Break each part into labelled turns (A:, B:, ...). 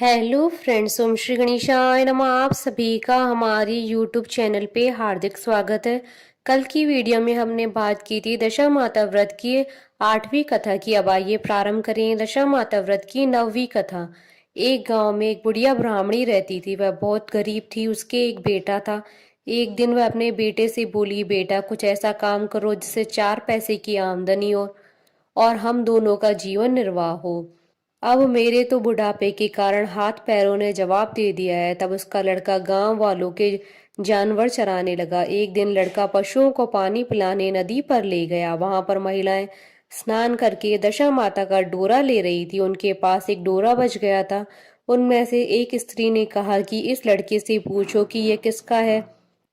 A: Hello friends, ओम श्री गणेशाय नमः। आप सभी का हमारी यूट्यूब चैनल पे हार्दिक स्वागत है। कल की वीडियो में हमने बात की थी दशा माता व्रत की 8वीं कथा की। अब आइए प्रारंभ करें दशा माता व्रत की 9वीं कथा। एक गांव में एक बुढ़िया ब्राह्मणी रहती थी। वह बहुत गरीब थी। उसके एक बेटा था। एक दिन वह अपने बेटे से बोली, बेटा कुछ ऐसा काम करो जिससे 4 पैसे की आमदनी हो और हम दोनों का जीवन निर्वाह हो। अब मेरे तो बुढ़ापे के कारण हाथ पैरों ने जवाब दे दिया है। तब उसका लड़का गांव वालों के जानवर चराने लगा। एक दिन लड़का पशुओं को पानी पिलाने नदी पर ले गया। वहां पर महिलाएं स्नान करके दशा माता का डोरा ले रही थी। उनके पास एक डोरा बच गया था। उनमें से एक स्त्री ने कहा कि इस लड़के से पूछो कि यह किसका है।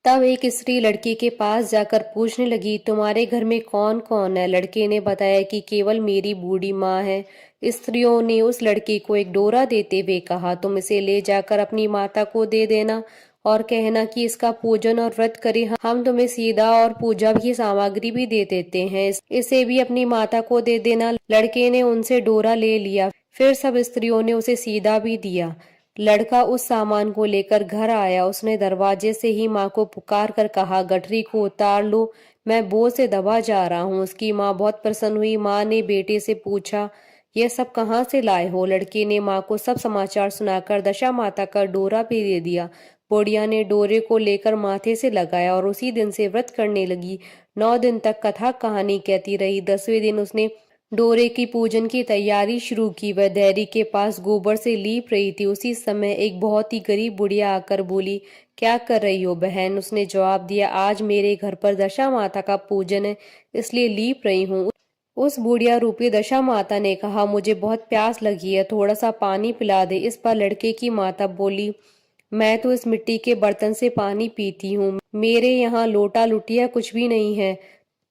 A: तब एक स्त्री लड़के के पास जाकर पूछने लगी, तुम्हारे घर में कौन कौन है? लड़के ने बताया कि केवल मेरी बूढ़ी माँ है। स्त्रियों ने उस लड़के को एक डोरा देते हुए कहा, तुम इसे ले जाकर अपनी माता को दे देना और कहना कि इसका पूजन और व्रत करे। हम तुम्हें सीधा और पूजा की सामग्री भी दे देते हैं। इसे भी अपनी माता को दे देना। लड़के ने उनसे डोरा ले लिया। फिर सब स्त्रियों ने उसे सीधा भी दिया। लड़का उस सामान को लेकर घर आया। उसने दरवाजे से ही माँ को पुकार कर कहा, गठरी को उतार लो, मैं बोझ से दबा जा रहा हूँ। उसकी माँ बहुत प्रसन्न हुई। माँ ने बेटे से पूछा, यह सब कहाँ से लाए हो? लड़के ने माँ को सब समाचार सुनाकर दशा माता का डोरा भी दे दिया। बुढ़िया ने डोरे को लेकर माथे से लगाया और उसी दिन से व्रत करने लगी। 9 दिन तक कथा कहानी कहती रही। 10वें दिन उसने डोरे की पूजन की तैयारी शुरू की। वह देहरी के पास गोबर से लीप रही थी। उसी समय एक बहुत ही गरीब बुढ़िया आकर बोली, क्या कर रही हो बहन? उसने जवाब दिया, आज मेरे घर पर दशा माता का पूजन है, इसलिए लीप रही हूँ। उस बुढ़िया रूपी दशा माता ने कहा, मुझे बहुत प्यास लगी है, थोड़ा सा पानी पिला दे। इस पर लड़के की माता बोली, मैं तो इस मिट्टी के बर्तन से पानी पीती हूँ, मेरे यहाँ लोटा लुटिया कुछ भी नहीं है।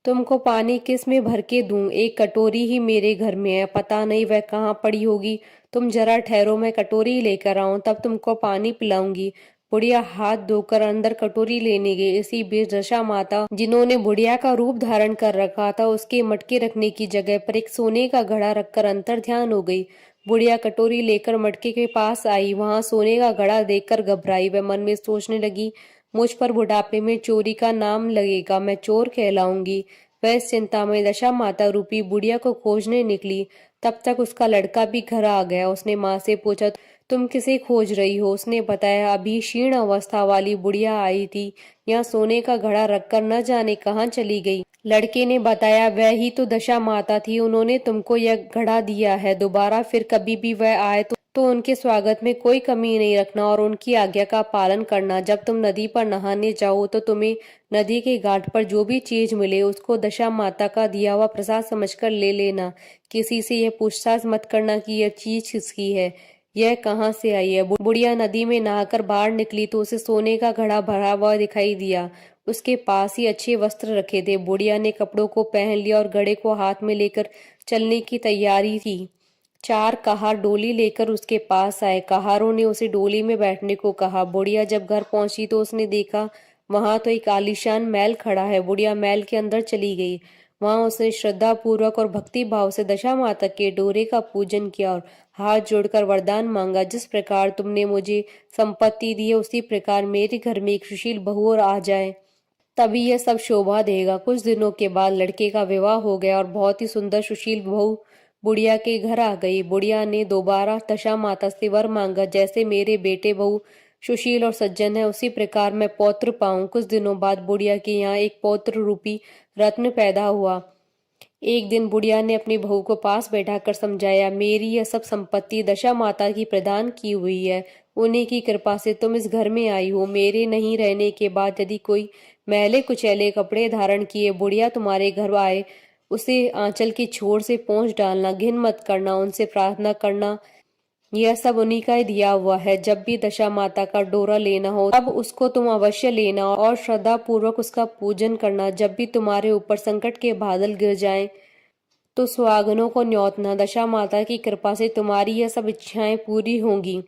A: तुमको पानी किस में भर के दूं? एक कटोरी ही मेरे घर में है, पता नहीं वह कहाँ पड़ी होगी। तुम जरा ठहरो, मैं कटोरी लेकर आऊं, तब तुमको पानी पिलाऊंगी। बुढ़िया हाथ धोकर अंदर कटोरी लेने गई। इसी बीच दशा माता, जिन्होंने बुढ़िया का रूप धारण कर रखा था, उसके मटके रखने की जगह पर एक सोने का घड़ा रखकर अंतर ध्यान हो गई। बुढ़िया कटोरी लेकर मटके के पास आई। वहां सोने का घड़ा देखकर घबराई। वह मन में सोचने लगी, मुझ पर बुढ़ापे में चोरी का नाम लगेगा, मैं चोर कहलाऊंगी। वह इस चिंता में दशा माता रूपी बुढ़िया को खोजने निकली। तब तक उसका लड़का भी घर आ गया। उसने माँ से पूछा, तुम किसे खोज रही हो? उसने बताया, अभी क्षीण अवस्था वाली बुढ़िया आई थी, यहाँ सोने का घड़ा रखकर न जाने कहाँ चली गई। लड़के ने बताया, वह ही तो दशा माता थी, उन्होंने तुमको यह घड़ा दिया है। दोबारा फिर कभी भी वह आए तो उनके स्वागत में कोई कमी नहीं रखना और उनकी आज्ञा का पालन करना। जब तुम नदी पर नहाने जाओ तो तुम्हें नदी के घाट पर जो भी चीज मिले उसको दशा माता का दिया हुआ प्रसाद समझकर ले लेना। किसी से यह पूछताछ मत करना कि यह चीज किसकी है, यह कहाँ से आई है। बुढ़िया नदी में नहाकर बाहर निकली तो उसे सोने का घड़ा भरा हुआ दिखाई दिया। उसके पास ही अच्छे वस्त्र रखे थे। बुढ़िया ने कपड़ों को पहन लिया और घड़े को हाथ में लेकर चलने की तैयारी थी। 4 कहार डोली लेकर उसके पास आए। कहारों ने उसे डोली में बैठने को कहा। बुढ़िया जब घर पहुंची तो उसने देखा वहां तो एक आलीशान महल खड़ा है। बुढ़िया महल के अंदर चली गई। वहां उसने श्रद्धा पूर्वक और भक्ति भाव से दशा माता के डोरे का पूजन किया और हाथ जोड़कर वरदान मांगा, जिस प्रकार तुमने मुझे संपत्ति दी है उसी प्रकार मेरे घर में एक सुशील बहू और आ जाए, तभी यह सब शोभा देगा। कुछ दिनों के बाद लड़के का विवाह हो गया और बहुत ही सुंदर सुशील बहू बुढ़िया के घर आ गई। बुढ़िया ने दोबारा दशा माता से वर मांगा, जैसे मेरे बेटे बहू सुशील और सज्जन है उसी प्रकार मैं पौत्र पाऊं। कुछ दिनों बाद बुढ़िया के यहाँ एक पौत्र रूपी रत्न पैदा हुआ। एक दिन बुढ़िया ने अपनी बहू को पास बैठाकर समझाया, मेरी यह सब संपत्ति दशा माता की प्रदान की हुई है, उन्हीं की कृपा से तुम इस घर में आई हो। मेरे नहीं रहने के बाद यदि कोई मैले कुचैले कपड़े धारण किए बुढ़िया तुम्हारे घर आए, उसे आंचल की छोर से पोंछ डालना, घिन मत करना, उनसे प्रार्थना करना, यह सब उन्हीं का ही दिया हुआ है। जब भी दशा माता का डोरा लेना हो तब उसको तुम अवश्य लेना और श्रद्धा पूर्वक उसका पूजन करना। जब भी तुम्हारे ऊपर संकट के बादल गिर जाएं तो सुहागनों को न्योतना, दशा माता की कृपा से तुम्हारी यह सब इच्छाएं पूरी होंगी।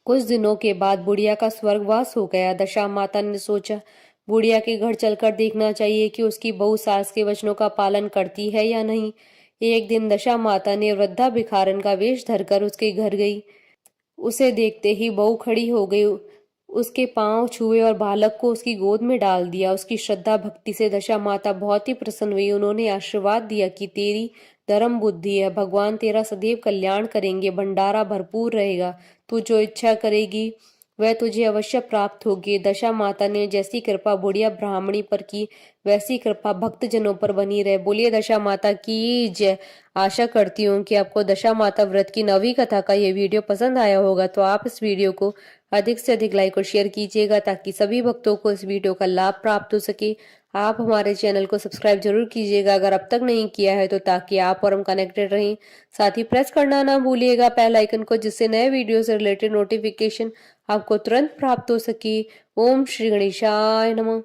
A: कुछ दिनों के बाद बुढ़िया का स्वर्गवास हो गया। दशा माता ने सोचा, बुढ़िया के घर चलकर देखना चाहिए कि उसकी बहू सास के वचनों का पालन करती है या नहीं। एक दिन दशा माता ने वृद्धा भिखारन का वेश धरकर उसके घर गई। उसे देखते ही बहू खड़ी हो गई, उसके पांव छुए और बालक को उसकी गोद में डाल दिया। उसकी श्रद्धा भक्ति से दशा माता बहुत ही प्रसन्न हुई। उन्होंने आशीर्वाद दिया कि तेरी धर्म बुद्धि है, भगवान तेरा सदैव कल्याण करेंगे, भंडारा भरपूर रहेगा, तू जो इच्छा करेगी वह तुझे अवश्य प्राप्त होगी। दशा माता ने जैसी कृपा बुढ़िया ब्राह्मणी पर की, वैसी कृपा भक्त जनों पर बनी रहे। बोलिए दशा माता की जय। आशा करती हूँ कि आपको दशा माता व्रत की नवी कथा का ये वीडियो पसंद आया होगा, तो आप इस वीडियो को अधिक से अधिक लाइक और शेयर कीजिएगा ताकि सभी भक्तों को इस वीडियो का लाभ प्राप्त हो सके। आप हमारे चैनल को सब्सक्राइब जरूर कीजिएगा अगर अब तक नहीं किया है तो, ताकि आप और हम कनेक्टेड रहें। साथ ही प्रेस करना ना भूलिएगा बेल आइकन को, जिससे नए वीडियो से रिलेटेड नोटिफिकेशन आपको तुरंत प्राप्त हो सके। ओम श्री गणेशाय नमः।